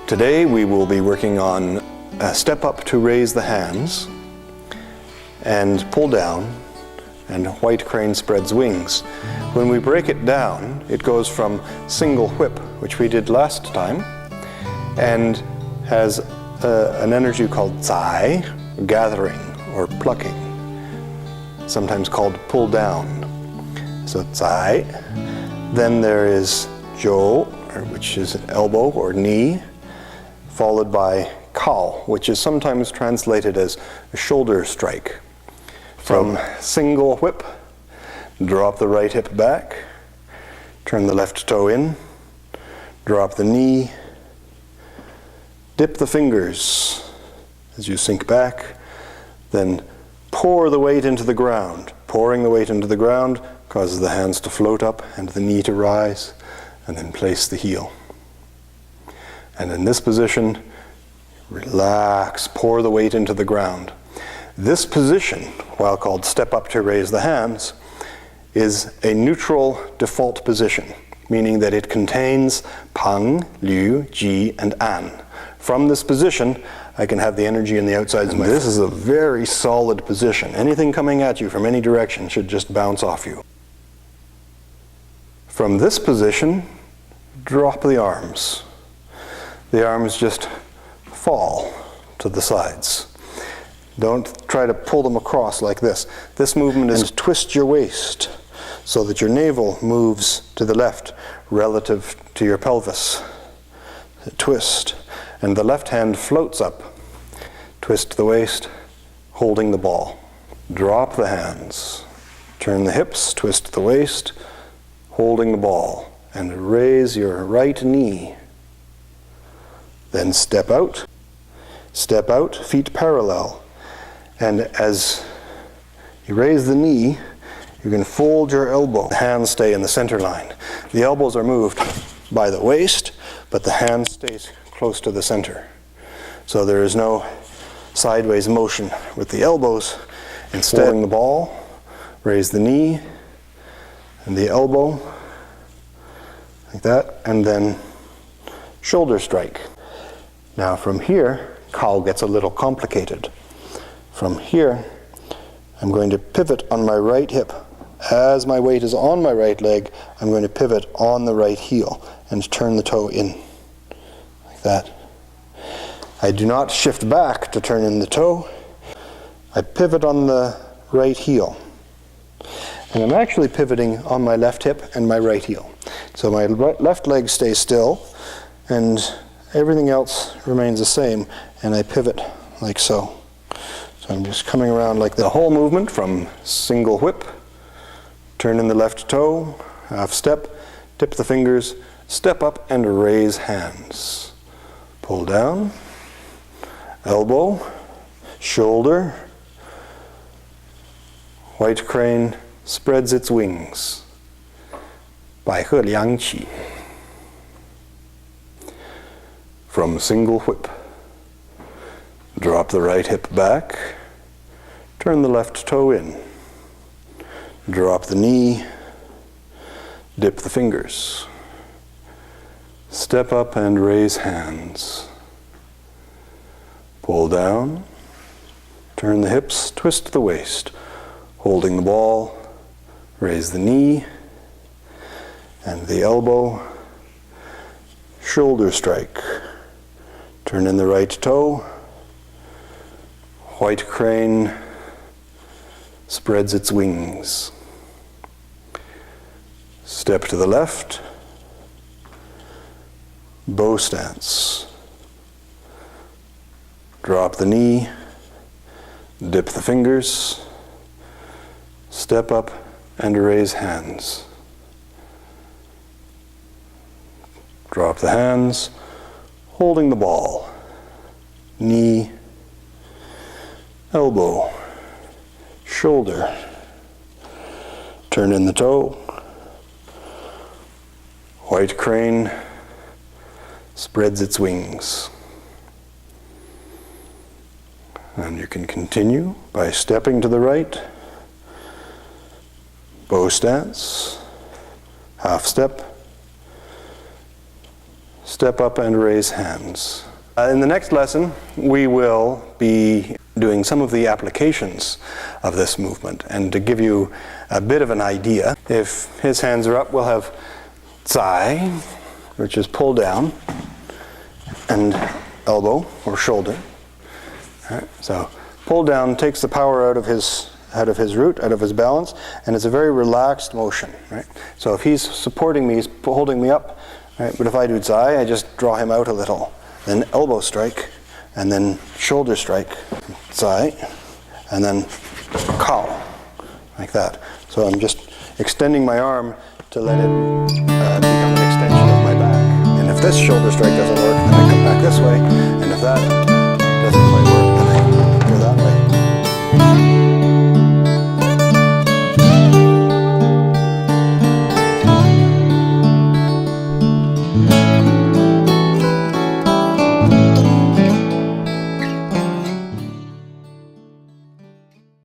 Today we will be working on a step up to raise the hands and pull down, and white crane spreads wings. When we break it down, it goes from single whip, which we did last time, and has an energy called zai, gathering or plucking, sometimes called pull down. So zai. Then there is jiu, which is elbow or knee, followed by kao, which is sometimes translated as a shoulder strike. From single whip, drop the right hip back, turn the left toe in, drop the knee, dip the fingers as you sink back, then pour the weight into the ground. Pouring the weight into the ground causes the hands to float up and the knee to rise, and then place the heel. And in this position, relax, pour the weight into the ground. This position, while called step up to raise the hands, is a neutral default position, meaning that it contains pang, liu, ji, and an. From this position, I can have the energy in the outsides of my foot. This is a very solid position. Anything coming at you from any direction should just bounce off you. From this position, drop the arms. The arms just fall to the sides. Don't try to pull them across like this. This movement is twist your waist so that your navel moves to the left relative to your pelvis. Twist. And the left hand floats up. Twist the waist, holding the ball. Drop the hands. Turn the hips, twist the waist, holding the ball. And raise your right knee. Then step out, feet parallel. And as you raise the knee, you can fold your elbow. The hands stay in the center line. The elbows are moved by the waist, but the hand stays close to the center. So there is no sideways motion with the elbows. Instead, holding the ball, raise the knee and the elbow, like that, and then shoulder strike. Now from here, kao gets a little complicated. From here, I'm going to pivot on my right hip. As my weight is on my right leg, I'm going to pivot on the right heel and turn the toe in, like that. I do not shift back to turn in the toe. I pivot on the right heel. And I'm actually pivoting on my left hip and my right heel. So my left leg stays still, and everything else remains the same, and I pivot like so. So I'm just coming around like the whole movement from single whip, turn in the left toe, half step, dip the fingers, step up and raise hands. Pull down, elbow, shoulder, white crane spreads its wings. 百鹤两起. From single whip, drop the right hip back, turn the left toe in, drop the knee, dip the fingers, step up and raise hands, pull down, turn the hips, twist the waist, holding the ball, raise the knee and the elbow, shoulder strike. Turn in the right toe, white crane spreads its wings. Step to the left, bow stance. Drop the knee, dip the fingers, step up and raise hands. Drop the hands, holding the ball, knee, elbow, shoulder, turn in the toe, white crane spreads its wings. And you can continue by stepping to the right, bow stance, half step, step up and raise hands. In the next lesson, we will be doing some of the applications of this movement. And to give you a bit of an idea, if his hands are up, we'll have zai, which is pull down, and elbow or shoulder. All right, so pull down takes the power out of his root, out of his balance, and it's a very relaxed motion. Right? So if he's supporting me, he's holding me up. Right? But if I do zai, I just draw him out a little. Then elbow strike, and then shoulder strike, zai, and then kao, like that. So I'm just extending my arm to let it become an extension of my back. And if this shoulder strike doesn't work, then I come back this way, and if that doesn't quite work,